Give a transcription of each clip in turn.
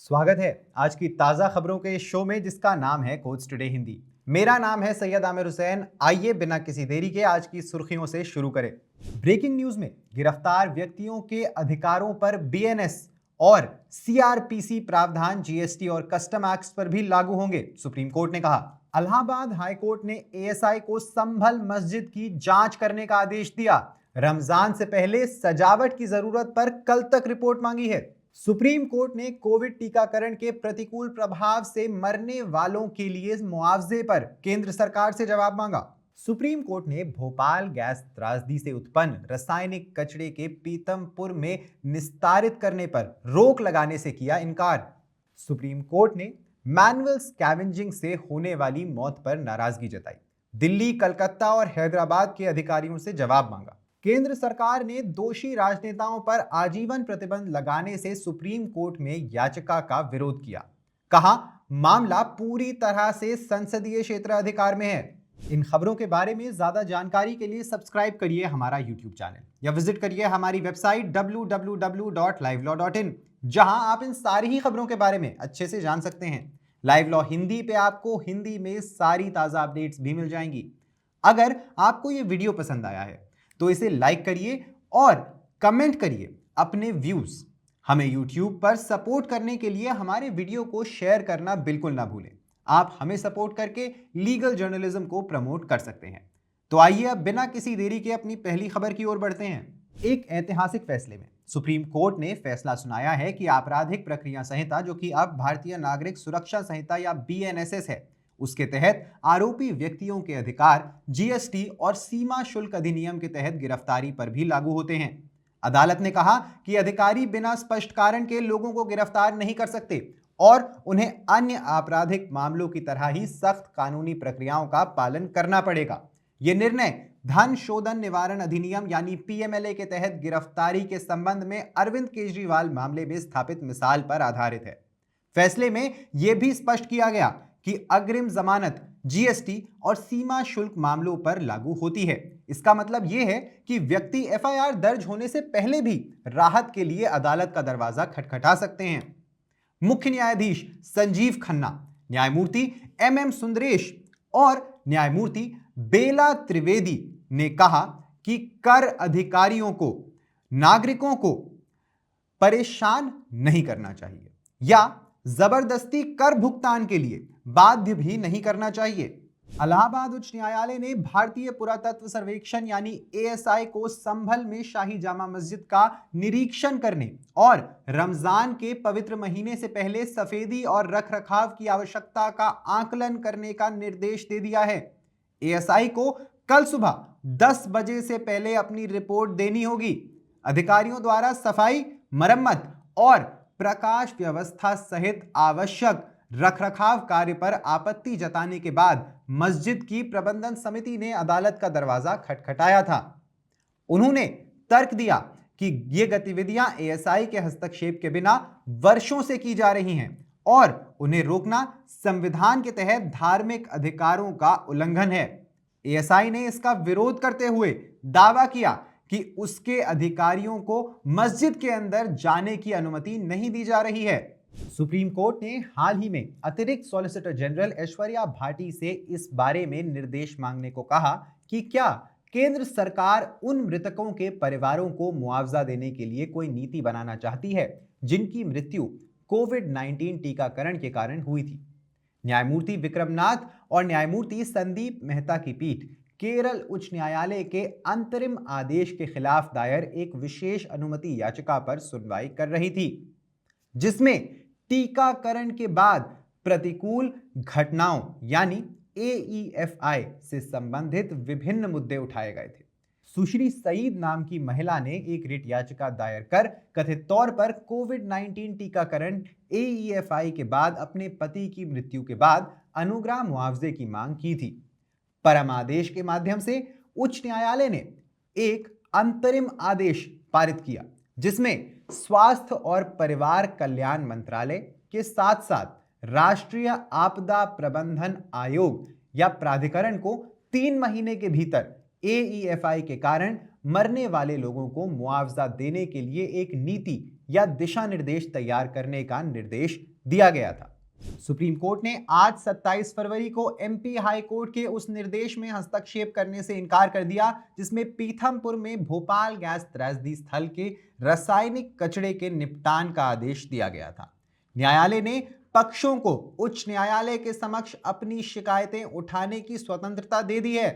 स्वागत है आज की ताजा खबरों के इस शो में जिसका नाम है कोच टुडे हिंदी। मेरा नाम है सैयद आमिर हुसैन। आइए बिना किसी देरी के आज की सुर्खियों से शुरू करें। ब्रेकिंग न्यूज में गिरफ्तार व्यक्तियों के अधिकारों पर बीएनएस और सीआरपीसी प्रावधान जीएसटी और कस्टम एक्ट पर भी लागू होंगे, सुप्रीम कोर्ट ने कहा। इलाहाबाद हाई कोर्ट ने एएसआई को संभल मस्जिद की जांच करने का आदेश दिया। रमजान से पहले सजावट की जरूरत पर कल तक रिपोर्ट मांगी है। सुप्रीम कोर्ट ने कोविड टीकाकरण के प्रतिकूल प्रभाव से मरने वालों के लिए मुआवजे पर केंद्र सरकार से जवाब मांगा। सुप्रीम कोर्ट ने भोपाल गैस त्रासदी से उत्पन्न रासायनिक कचरे के पीतमपुर में निस्तारित करने पर रोक लगाने से किया इनकार। सुप्रीम कोर्ट ने मैनुअल स्कैवेंजिंग से होने वाली मौत पर नाराजगी जताई। दिल्ली, कलकत्ता और हैदराबाद के अधिकारियों से जवाब मांगा। केंद्र सरकार ने दोषी राजनेताओं पर आजीवन प्रतिबंध लगाने से सुप्रीम कोर्ट में याचिका का विरोध किया। कहा, मामला पूरी तरह से संसदीय क्षेत्र अधिकार में है। इन खबरों के बारे में ज्यादा जानकारी के लिए सब्सक्राइब करिए हमारा यूट्यूब चैनल या विजिट करिए हमारी वेबसाइट www.livelawin, जहां आप इन सारी ही खबरों के बारे में अच्छे से जान सकते हैं। लाइव लॉ हिंदी पे आपको हिंदी में सारी ताजा अपडेट्स भी मिल जाएंगी। अगर आपको ये वीडियो पसंद आया है तो इसे लाइक करिए और कमेंट करिए अपने व्यूज। हमें YouTube पर सपोर्ट करने के लिए हमारे वीडियो को शेयर करना बिल्कुल ना भूलें। आप हमें सपोर्ट करके लीगल जर्नलिज्म को प्रमोट कर सकते हैं। तो आइए अब बिना किसी देरी के अपनी पहली खबर की ओर बढ़ते हैं। एक ऐतिहासिक फैसले में सुप्रीम कोर्ट ने फैसला सुनाया है कि आपराधिक प्रक्रिया संहिता, जो कि अब भारतीय नागरिक सुरक्षा संहिता या बीएनएसएस है, उसके तहत आरोपी व्यक्तियों के अधिकार जीएसटी और सीमा शुल्क अधिनियम के तहत गिरफ्तारी पर भी लागू होते हैं। अदालत ने कहा कि अधिकारी बिना स्पष्ट कारण के लोगों को गिरफ्तार नहीं कर सकते और उन्हें अन्य आपराधिक मामलों की तरह ही सख्त कानूनी प्रक्रियाओं का पालन करना पड़ेगा। यह निर्णय धन शोधन निवारण अधिनियम यानी पीएमएलए के तहत गिरफ्तारी के संबंध में अरविंद केजरीवाल मामले में स्थापित मिसाल पर आधारित है। फैसले में यह भी स्पष्ट किया गया कि अग्रिम जमानत जीएसटी और सीमा शुल्क मामलों पर लागू होती है। इसका मतलब यह है कि व्यक्ति एफआईआर दर्ज होने से पहले भी राहत के लिए अदालत का दरवाजा खटखटा सकते हैं। मुख्य न्यायाधीश संजीव खन्ना, न्यायमूर्ति एमएम सुंदरेश और न्यायमूर्ति बेला त्रिवेदी ने कहा कि कर अधिकारियों को नागरिकों को परेशान नहीं करना चाहिए या जबरदस्ती कर भुगतान के लिए बाध्य भी नहीं करना चाहिए। इलाहाबाद उच्च न्यायालय ने भारतीय पुरातत्व सर्वेक्षण यानी एएसआई को संभल में शाही जामा मस्जिद का निरीक्षण करने और रमजान के पवित्र महीने से पहले सफेदी और रखरखाव की आवश्यकता का आकलन करने का निर्देश दे दिया है। एएसआई को कल सुबह 10 बजे से पहले अपनी रिपोर्ट देनी होगी। अधिकारियों द्वारा सफाई, मरम्मत और प्रकाश व्यवस्था सहित आवश्यक रखरखाव कार्य पर आपत्ति जताने के बाद मस्जिद की प्रबंधन समिति ने अदालत का दरवाजा खटखटाया था। उन्होंने तर्क दिया कि ये गतिविधियां एएसआई के हस्तक्षेप के बिना वर्षों से की जा रही हैं और उन्हें रोकना संविधान के तहत धार्मिक अधिकारों का उल्लंघन है। एएसआई ने इसका विरोध करते हुए दावा किया कि उसके अधिकारियों को मस्जिद के अंदर जाने की अनुमति नहीं दी जा रही है। सुप्रीम कोर्ट ने हाल ही में अतिरिक्त सॉलिसिटर जनरल ऐश्वर्या भाटी से इस बारे में निर्देश मांगने को कहा कि क्या केंद्र सरकार उन मृतकों के परिवारों को मुआवजा देने के लिए कोई नीति बनाना चाहती है जिनकी मृत्यु कोविड-19 टीकाकरण के कारण हुई थी। न्यायमूर्ति विक्रमनाथ और न्यायमूर्ति संदीप मेहता की पीठ केरल उच्च न्यायालय के अंतरिम आदेश के खिलाफ दायर एक विशेष अनुमति याचिका पर सुनवाई कर रही थी, जिसमें टीकाकरण के बाद प्रतिकूल घटनाओं यानी एईएफआई से संबंधित विभिन्न मुद्दे उठाए गए थे। सुश्री सईद नाम की महिला ने एक रिट याचिका दायर कर कथित तौर पर कोविड-19 टीकाकरण एईएफआई के बाद अपने पति की मृत्यु के बाद अनुग्रह मुआवजे की मांग की थी। परमादेश के माध्यम से उच्च न्यायालय ने एक अंतरिम आदेश पारित किया जिसमें स्वास्थ्य और परिवार कल्याण मंत्रालय के साथ साथ राष्ट्रीय आपदा प्रबंधन आयोग या प्राधिकरण को 3 महीने के भीतर एईएफआई के कारण मरने वाले लोगों को मुआवजा देने के लिए एक नीति या दिशा निर्देश तैयार करने का निर्देश दिया गया था। सुप्रीम कोर्ट ने आज 27 फरवरी को एमपी हाई कोर्ट के उस निर्देश में हस्तक्षेप करने से इनकार कर दिया जिसमें पीथमपुर में भोपाल गैस त्रैसदी स्थल के रासायनिक कचरे के निपटान का आदेश दिया गया था। न्यायालय ने पक्षों को उच्च न्यायालय के समक्ष अपनी शिकायतें उठाने की स्वतंत्रता दे दी है।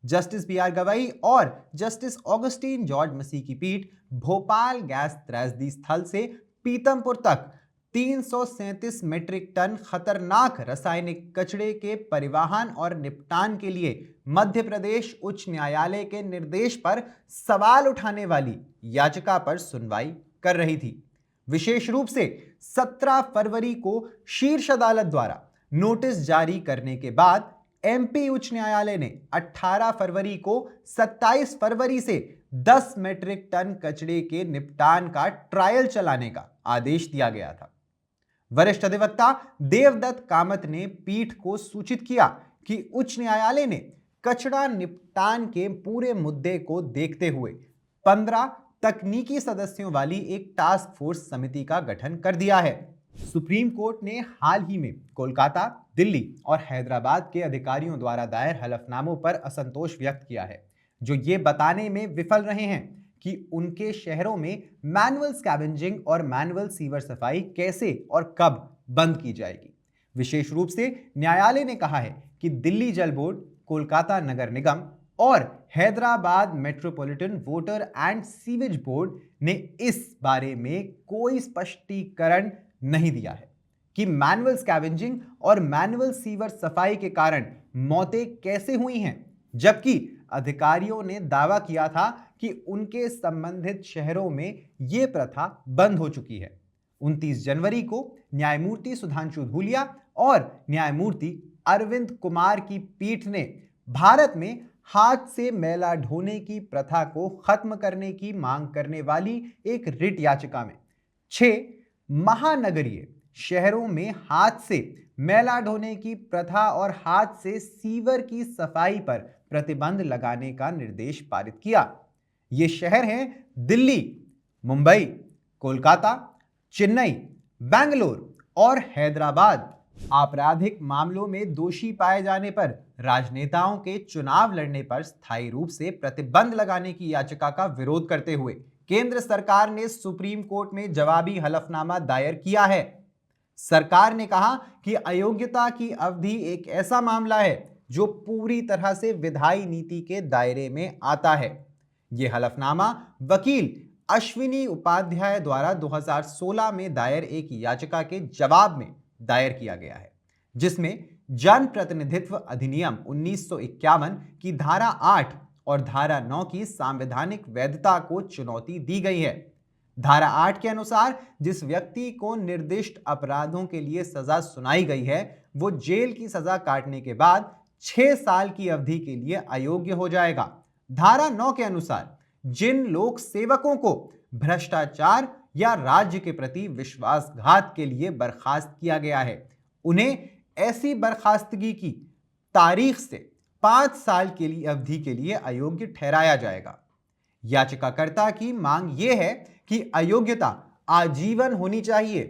जस्टिस बी आर गवई और जस्टिस ऑगस्टीन जॉर्ज मसीह की पीठ भोपाल गैस त्रैसदी स्थल से पीथमपुर तक 337 मीट्रिक टन खतरनाक रासायनिक कचरे के परिवहन और निपटान के लिए मध्य प्रदेश उच्च न्यायालय के निर्देश पर सवाल उठाने वाली याचिका पर सुनवाई कर रही थी। विशेष रूप से 17 फरवरी को शीर्ष अदालत द्वारा नोटिस जारी करने के बाद एमपी उच्च न्यायालय ने 18 फरवरी को 27 फरवरी से 10 मीट्रिक टन कचरे के निपटान का ट्रायल चलाने का आदेश दिया गया था। वरिष्ठ अधिवक्ता देवदत्त कामत ने पीठ को सूचित किया कि उच्च न्यायालय ने कचरा निपटान के पूरे मुद्दे को देखते हुए 15 तकनीकी सदस्यों वाली एक टास्क फोर्स समिति का गठन कर दिया है। सुप्रीम कोर्ट ने हाल ही में कोलकाता, दिल्ली और हैदराबाद के अधिकारियों द्वारा दायर हलफनामों पर असंतोष व्यक्त किया है, जो ये बताने में विफल रहे हैं कि उनके शहरों में मैनुअल स्कैवेंजिंग और मैनुअल सीवर सफाई कैसे और कब बंद की जाएगी। विशेष रूप से न्यायालय ने कहा है कि दिल्ली जल बोर्ड, कोलकाता नगर निगम और Hyderabad metropolitan water and sewage board ने इस बारे में कोई स्पष्टीकरण नहीं दिया है कि मैनुअल स्कैवेंजिंग और मैनुअल सीवर सफाई के कारण मौतें कैसे हुई हैं, जबकि अधिकारियों ने दावा किया था कि उनके संबंधित शहरों में यह प्रथा बंद हो चुकी है। 29 जनवरी को न्यायमूर्ति सुधांशु धूलिया और न्यायमूर्ति अरविंद कुमार की पीठ ने भारत में हाथ से मैला ढोने की प्रथा को खत्म करने की मांग करने वाली एक रिट याचिका में 6 महानगरीय शहरों में हाथ से मैला ढोने की प्रथा और हाथ से सीवर की सफाई पर प्रतिबंध लगाने का निर्देश पारित किया। ये शहर हैं दिल्ली, मुंबई, कोलकाता, चेन्नई, बेंगलोर और हैदराबाद। आपराधिक मामलों में दोषी पाए जाने पर राजनेताओं के चुनाव लड़ने पर स्थायी रूप से प्रतिबंध लगाने की याचिका का विरोध करते हुए केंद्र सरकार ने सुप्रीम कोर्ट में जवाबी हलफनामा दायर किया है। सरकार ने कहा कि अयोग्यता की अवधि एक ऐसा मामला है जो पूरी तरह से विधायी नीति के दायरे में आता है। यह हलफनामा वकील अश्विनी उपाध्याय द्वारा 2016 में दायर एक याचिका के जवाब में दायर किया गया है, जिसमें जन प्रतिनिधित्व अधिनियम 1951 की धारा 8 और धारा 9 की संवैधानिक वैधता को चुनौती दी गई है। धारा 8 के अनुसार जिस व्यक्ति को निर्दिष्ट अपराधों के लिए सजा सुनाई गई है वो जेल की सजा काटने के बाद 6 साल की अवधि के लिए अयोग्य हो जाएगा। धारा 9 के अनुसार जिन लोक सेवकों को भ्रष्टाचार या राज्य के प्रति विश्वासघात के लिए बर्खास्त किया गया है, उन्हें ऐसी बर्खास्तगी की तारीख से 5 साल के लिए अवधि के लिए अयोग्य ठहराया जाएगा। याचिकाकर्ता की मांग यह है कि अयोग्यता आजीवन होनी चाहिए